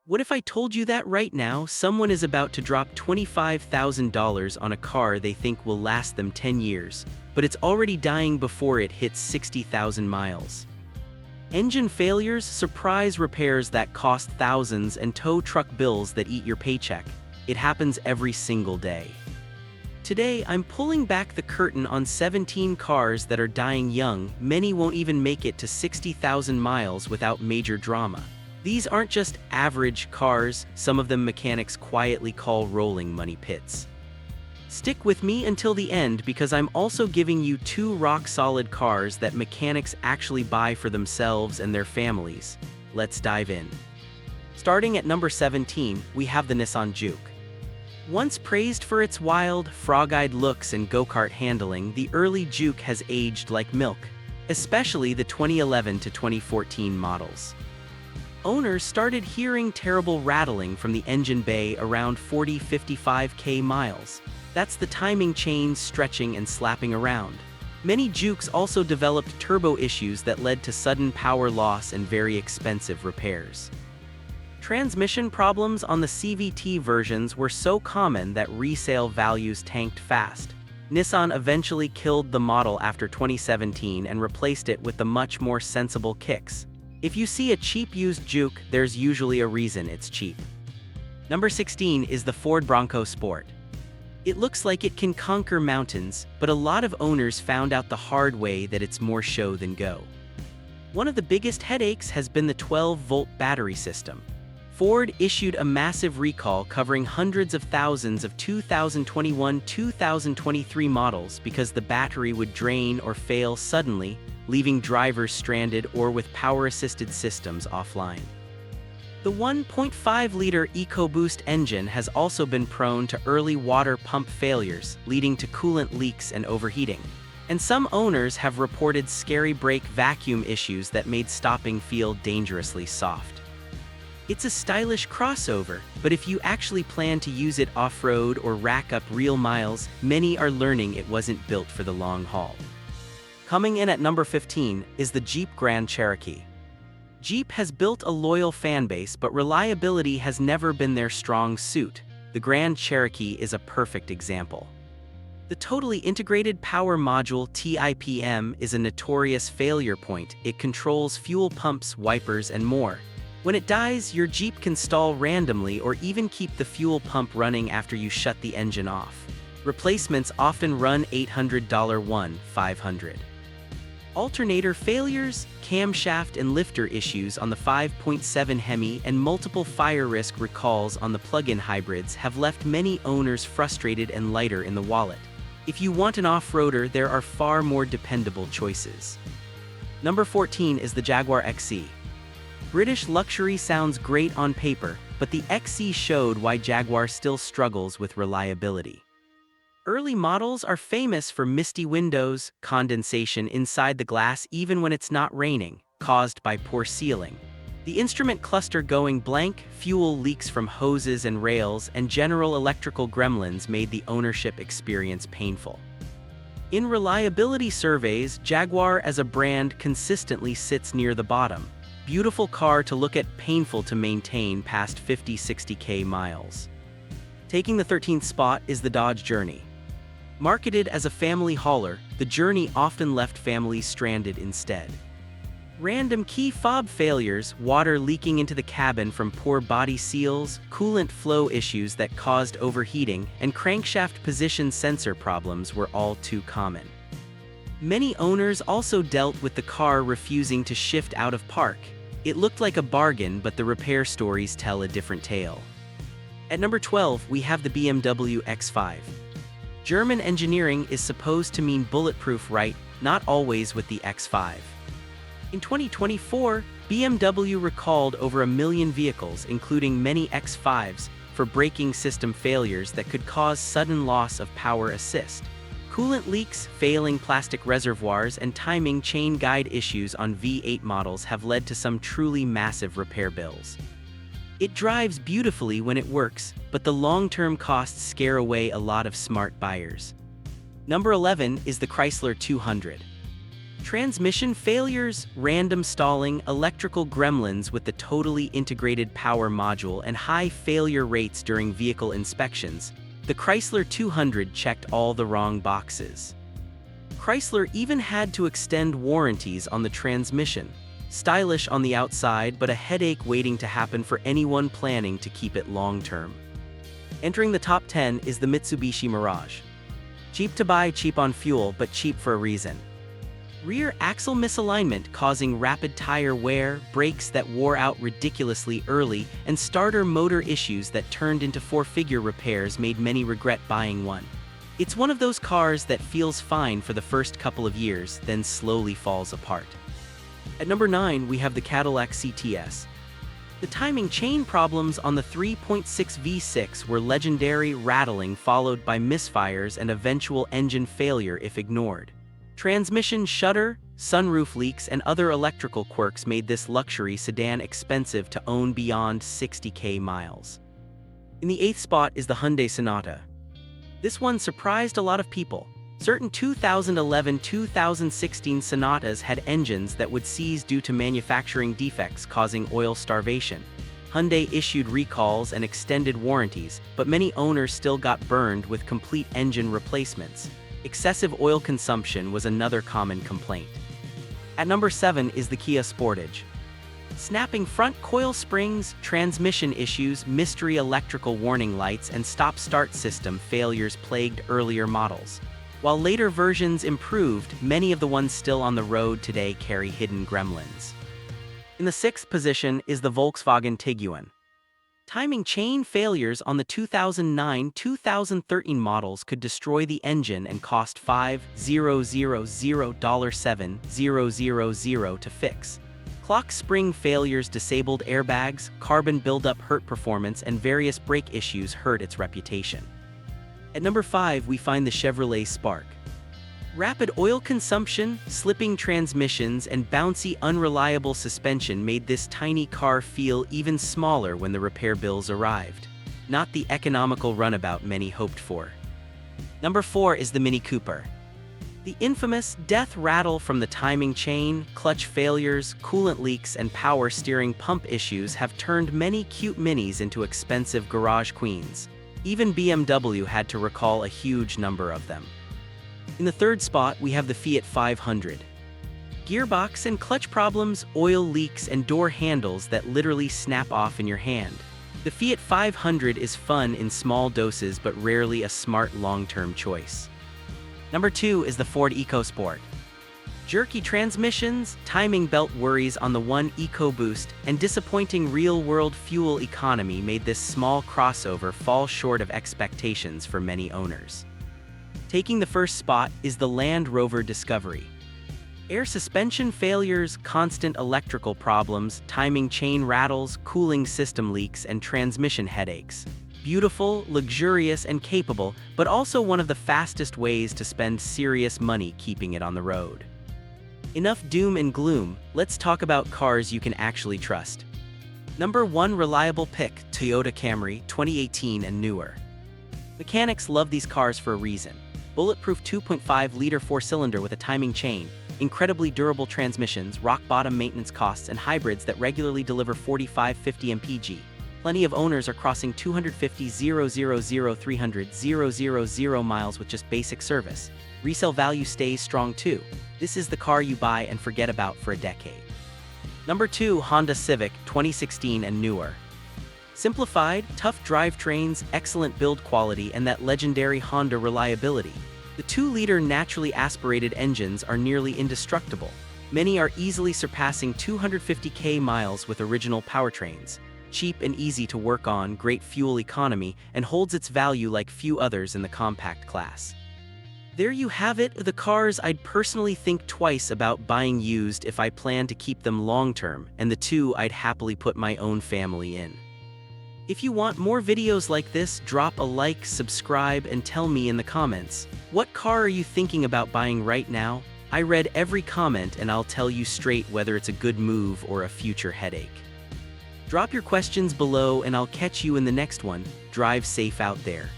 What if I told you that right now someone is about to drop $25,000 on a car they think will last them 10 years, but it's already dying before it hits 60,000 miles? Engine failures, surprise repairs that cost thousands, and tow truck bills that eat your paycheck. It happens every single day. Today, I'm pulling back the curtain on 17 cars that are dying young. Many won't even make it to 60,000 miles without major drama. These aren't just average cars, some of them mechanics quietly call rolling money pits. Stick with me until the end because I'm also giving you two rock-solid cars that mechanics actually buy for themselves and their families. Let's dive in. Starting at number 17, we have the Nissan Juke. Once praised for its wild, frog-eyed looks and go-kart handling, the early Juke has aged like milk, especially the 2011 to 2014 models. Owners started hearing terrible rattling from the engine bay around 40-55k miles. That's the timing chains stretching and slapping around. Many Jukes also developed turbo issues that led to sudden power loss and very expensive repairs. Transmission problems on the CVT versions were so common that resale values tanked fast. Nissan eventually killed the model after 2017 and replaced it with the much more sensible Kicks. If you see a cheap used Juke, there's usually a reason it's cheap. Number 16 is the Ford Bronco Sport. It looks like it can conquer mountains, but a lot of owners found out the hard way that it's more show than go. One of the biggest headaches has been the 12-volt battery system. Ford issued a massive recall covering hundreds of thousands of 2021-2023 models because the battery would drain or fail suddenly, leaving drivers stranded or with power-assisted systems offline. The 1.5-liter EcoBoost engine has also been prone to early water pump failures, leading to coolant leaks and overheating. And some owners have reported scary brake vacuum issues that made stopping feel dangerously soft. It's a stylish crossover, but if you actually plan to use it off-road or rack up real miles, many are learning it wasn't built for the long haul. Coming in at number 15 is the Jeep Grand Cherokee. Jeep has built a loyal fanbase, but reliability has never been their strong suit. The Grand Cherokee is a perfect example. The totally integrated power module TIPM is a notorious failure point. It controls fuel pumps, wipers, and more. When it dies, your Jeep can stall randomly or even keep the fuel pump running after you shut the engine off. Replacements often run $800 $500. Alternator failures, camshaft and lifter issues on the 5.7 Hemi, and multiple fire risk recalls on the plug-in hybrids have left many owners frustrated and lighter in the wallet. If you want an off-roader, there are far more dependable choices. Number 14 is the Jaguar XE. British luxury sounds great on paper, but the XE showed why Jaguar still struggles with reliability. Early models are famous for misty windows, condensation inside the glass even when it's not raining, caused by poor sealing. The instrument cluster going blank, fuel leaks from hoses and rails, and general electrical gremlins made the ownership experience painful. In reliability surveys, Jaguar as a brand consistently sits near the bottom. Beautiful car to look at, painful to maintain past 50-60k miles. Taking the 13th spot is the Dodge Journey. Marketed as a family hauler, the Journey often left families stranded instead. Random key fob failures, water leaking into the cabin from poor body seals, coolant flow issues that caused overheating, and crankshaft position sensor problems were all too common. Many owners also dealt with the car refusing to shift out of park. It looked like a bargain, but the repair stories tell a different tale. At number 12, we have the BMW X5. German engineering is supposed to mean bulletproof, right? Not always with the X5. In 2024, BMW recalled over 1 million vehicles, including many X5s, for braking system failures that could cause sudden loss of power assist. Coolant leaks, failing plastic reservoirs, and timing chain guide issues on V8 models have led to some truly massive repair bills. It drives beautifully when it works, but the long-term costs scare away a lot of smart buyers. Number 11 is the Chrysler 200. Transmission failures, random stalling, electrical gremlins with the totally integrated power module, and high failure rates during vehicle inspections. The Chrysler 200 checked all the wrong boxes. Chrysler even had to extend warranties on the transmission. Stylish on the outside, but a headache waiting to happen for anyone planning to keep it long-term. Entering the top 10 is the Mitsubishi Mirage. Cheap to buy, cheap on fuel, but cheap for a reason. Rear axle misalignment causing rapid tire wear, brakes that wore out ridiculously early, and starter motor issues that turned into four-figure repairs made many regret buying one. It's one of those cars that feels fine for the first couple of years, then slowly falls apart. At number 9, we have the Cadillac CTS. The timing chain problems on the 3.6 V6 were legendary, rattling followed by misfires and eventual engine failure if ignored. Transmission shudder, sunroof leaks, and other electrical quirks made this luxury sedan expensive to own beyond 60,000 miles. In the 8th spot is the Hyundai Sonata. This one surprised a lot of people. Certain 2011-2016 Sonatas had engines that would seize due to manufacturing defects causing oil starvation. Hyundai issued recalls and extended warranties, but many owners still got burned with complete engine replacements. Excessive oil consumption was another common complaint. At number 7 is the Kia Sportage. Snapping front coil springs, transmission issues, mystery electrical warning lights, and stop-start system failures plagued earlier models. While later versions improved, many of the ones still on the road today carry hidden gremlins. In the 6th position is the Volkswagen Tiguan. Timing chain failures on the 2009-2013 models could destroy the engine and cost $5,000-$7,000 to fix. Clock spring failures disabled airbags, carbon buildup hurt performance, and various brake issues hurt its reputation. At number 5, we find the Chevrolet Spark. Rapid oil consumption, slipping transmissions, and bouncy, unreliable suspension made this tiny car feel even smaller when the repair bills arrived. Not the economical runabout many hoped for. Number 4 is the Mini Cooper. The infamous death rattle from the timing chain, clutch failures, coolant leaks, and power steering pump issues have turned many cute minis into expensive garage queens. Even BMW had to recall a huge number of them. In the 3rd spot, we have the Fiat 500. Gearbox and clutch problems, oil leaks, and door handles that literally snap off in your hand. The Fiat 500 is fun in small doses but rarely a smart long-term choice. Number 2 is the Ford EcoSport. Jerky transmissions, timing belt worries on the One EcoBoost, and disappointing real-world fuel economy made this small crossover fall short of expectations for many owners. Taking the 1st spot is the Land Rover Discovery. Air suspension failures, constant electrical problems, timing chain rattles, cooling system leaks, and transmission headaches. Beautiful, luxurious, and capable, but also one of the fastest ways to spend serious money keeping it on the road. Enough doom and gloom, let's talk about cars you can actually trust. Number 1 reliable pick, Toyota Camry, 2018 and newer. Mechanics love these cars for a reason. Bulletproof 2.5-liter 4-cylinder with a timing chain, incredibly durable transmissions, rock-bottom maintenance costs, and hybrids that regularly deliver 45-50 mpg. Plenty of owners are crossing 250,000-300,000 miles with just basic service. Resale value stays strong too. This is the car you buy and forget about for a decade. Number 2, Honda Civic, 2016 and newer. Simplified, tough drivetrains, excellent build quality, and that legendary Honda reliability. The 2-liter naturally aspirated engines are nearly indestructible. Many are easily surpassing 250,000 miles with original powertrains. Cheap and easy to work on, great fuel economy, and holds its value like few others in the compact class. There you have it, the cars I'd personally think twice about buying used if I plan to keep them long-term, and the 2 I'd happily put my own family in. If you want more videos like this, drop a like, subscribe, and tell me in the comments. What car are you thinking about buying right now? I read every comment and I'll tell you straight whether it's a good move or a future headache. Drop your questions below and I'll catch you in the next one. Drive safe out there.